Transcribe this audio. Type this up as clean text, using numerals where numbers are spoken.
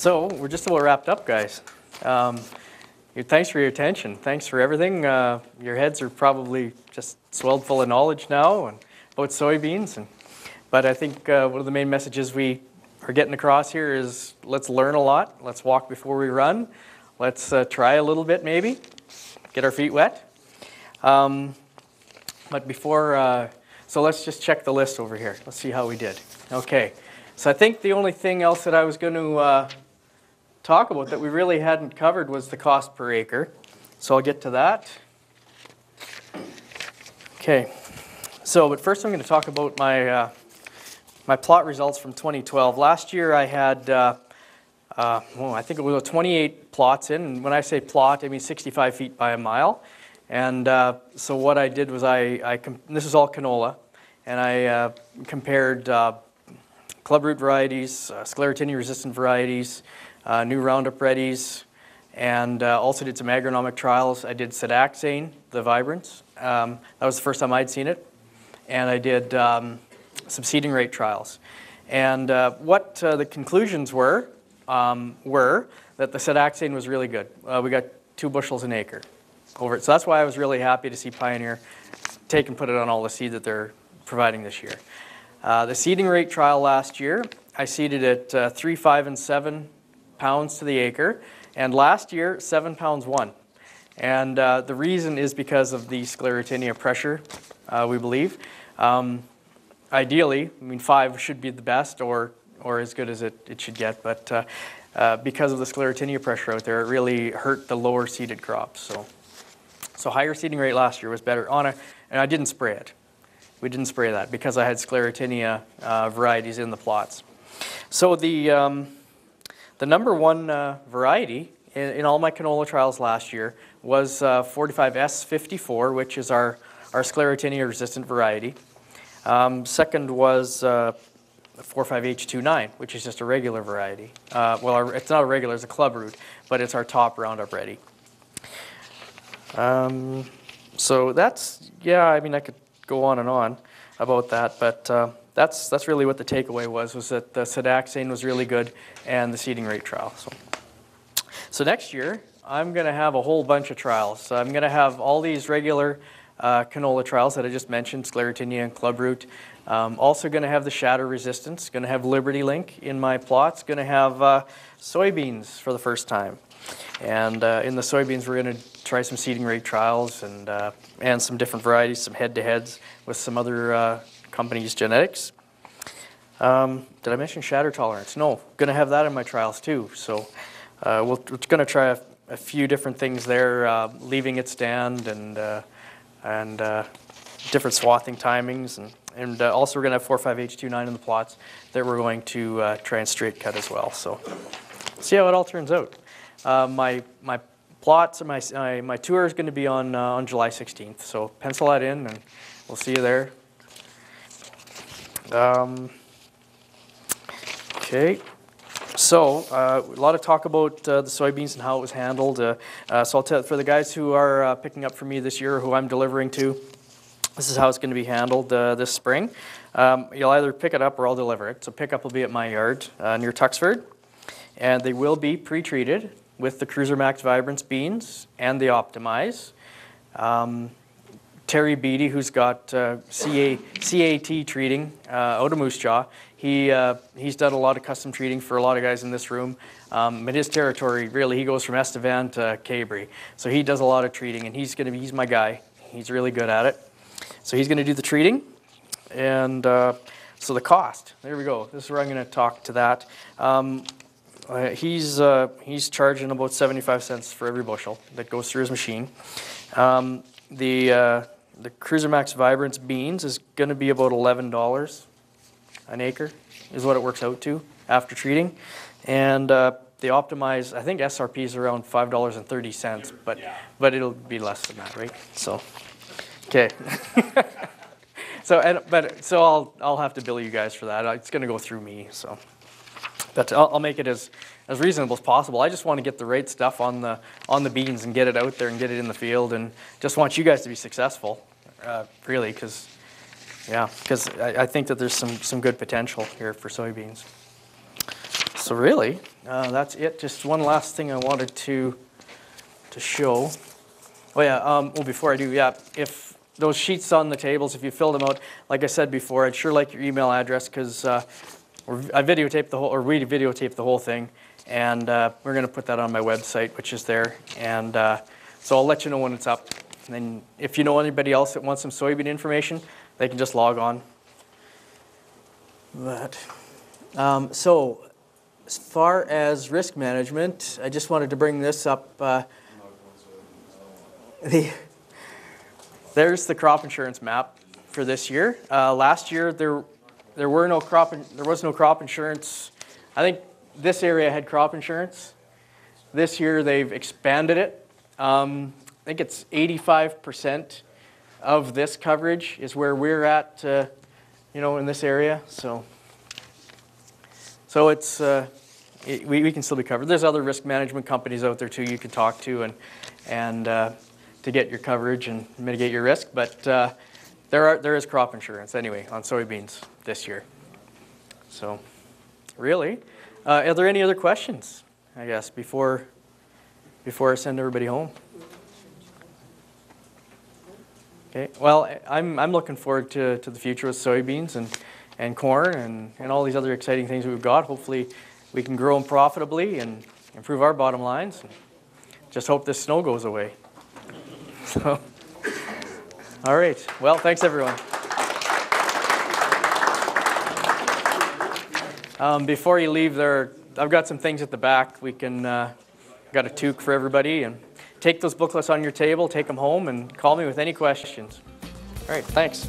So we're just about wrapped up, guys. Thanks for your attention. Thanks for everything. Your heads are probably just swelled full of knowledge now and about soybeans. But I think one of the main messages we are getting across here is let's learn a lot. Let's walk before we run. Let's try a little bit maybe, get our feet wet. But before, so let's just check the list over here. Let's see how we did. Okay, so I think the only thing else that I was going to talk about that we really hadn't covered was the cost per acre. So I'll get to that. Okay, so but first I'm going to talk about my my plot results from 2012. Last year I had, I think it was 28 plots in. And when I say plot, I mean 65 feet by a mile. And so what I did was this is all canola, and I compared clubroot varieties, sclerotinia resistant varieties, new Roundup Readies, and also did some agronomic trials. I did Sedaxane, the Vibrance. That was the first time I'd seen it. And I did some seeding rate trials. And what the conclusions were that the Sedaxane was really good. We got 2 bushels an acre over it. So that's why I was really happy to see Pioneer take and put it on all the seed that they're providing this year. The seeding rate trial last year, I seeded at 3, 5, and 7 pounds to the acre, and last year 7 pounds 1. And the reason is because of the sclerotinia pressure, we believe. Ideally, I mean 5 should be the best or as good as it should get, but because of the sclerotinia pressure out there, it really hurt the lower seeded crops. So higher seeding rate last year was better and I didn't spray it. We didn't spray that because I had sclerotinia varieties in the plots. So the number one variety in all my canola trials last year was 45S54, which is our sclerotinia resistant variety. Second was 45H29, which is just a regular variety. Well, it's not a regular, it's a clubroot, but it's our top Roundup Ready. So that's, yeah, I mean, I could go on and on about that, but that's really what the takeaway was that the Sedaxane was really good and the seeding rate trial. So next year, I'm going to have a whole bunch of trials. So I'm going to have all these regular canola trials that I just mentioned, sclerotinia and clubroot. Also going to have the shatter resistance, going to have Liberty Link in my plots, going to have soybeans for the first time. And in the soybeans, we're going to try some seeding rate trials and some different varieties, some head-to-heads with some other companies' genetics. Did I mention shatter tolerance? No, going to have that in my trials too. So we're going to try a few different things there, leaving it stand and different swathing timings. And also we're going to have 45H29 in the plots that we're going to try and straight cut as well. So see how it all turns out. My plots and my tour is going to be on July 16th. So pencil that in, and we'll see you there. Okay. So a lot of talk about the soybeans and how it was handled. So I'll tell for the guys who are picking up for me this year, or who I'm delivering to, this is how it's going to be handled this spring. You'll either pick it up or I'll deliver it. So pickup will be at my yard near Tuxford, and they will be pre-treated with the Cruiser Max Vibrance beans and the Optimize. Terry Beatty, who's got CAT treating out of Moose Jaw, he's done a lot of custom treating for a lot of guys in this room. In his territory, really, he goes from Estevan to Cabri. So he does a lot of treating, and he's my guy. He's really good at it. So he's going to do the treating. And so the cost, there we go. This is where I'm going to talk to that. He's charging about 75 cents for every bushel that goes through his machine. The Cruiser Max Vibrance beans is going to be about $11 an acre, is what it works out to after treating. And the Optimize, I think SRP is around $5.30, but it'll be less than that, right? So, okay. So I'll have to bill you guys for that. It's going to go through me, so. But I'll make it as reasonable as possible. I just want to get the right stuff on the beans and get it out there and get it in the field, and just want you guys to be successful, really, because I think that there's some good potential here for soybeans. So really, that's it. Just one last thing I wanted to show. Oh yeah, well before I do, yeah, if those sheets on the tables, if you fill them out, like I said before, I'd sure like your email address because I videotaped the whole, or we videotaped the whole thing, and we're going to put that on my website, which is there, and so I'll let you know when it's up. And then if you know anybody else that wants some soybean information, they can just log on. But, so as far as risk management, I just wanted to bring this up. There's the crop insurance map for this year. Last year there was no crop insurance. I think this area had crop insurance. This year they've expanded it. I think it's 85% of this coverage is where we're at, you know, in this area. So it's we can still be covered. There's other risk management companies out there too you can talk to and to get your coverage and mitigate your risk. But there is crop insurance anyway on soybeans this year. So really, are there any other questions? I guess before I send everybody home. Okay. Well, I'm looking forward to the future with soybeans and corn and all these other exciting things we've got. Hopefully we can grow them profitably and improve our bottom lines. Just hope this snow goes away. So, all right. Well, thanks everyone. Before you leave, I've got some things at the back. We can got a toque for everybody, and take those booklets on your table, take them home, and call me with any questions. All right. Thanks.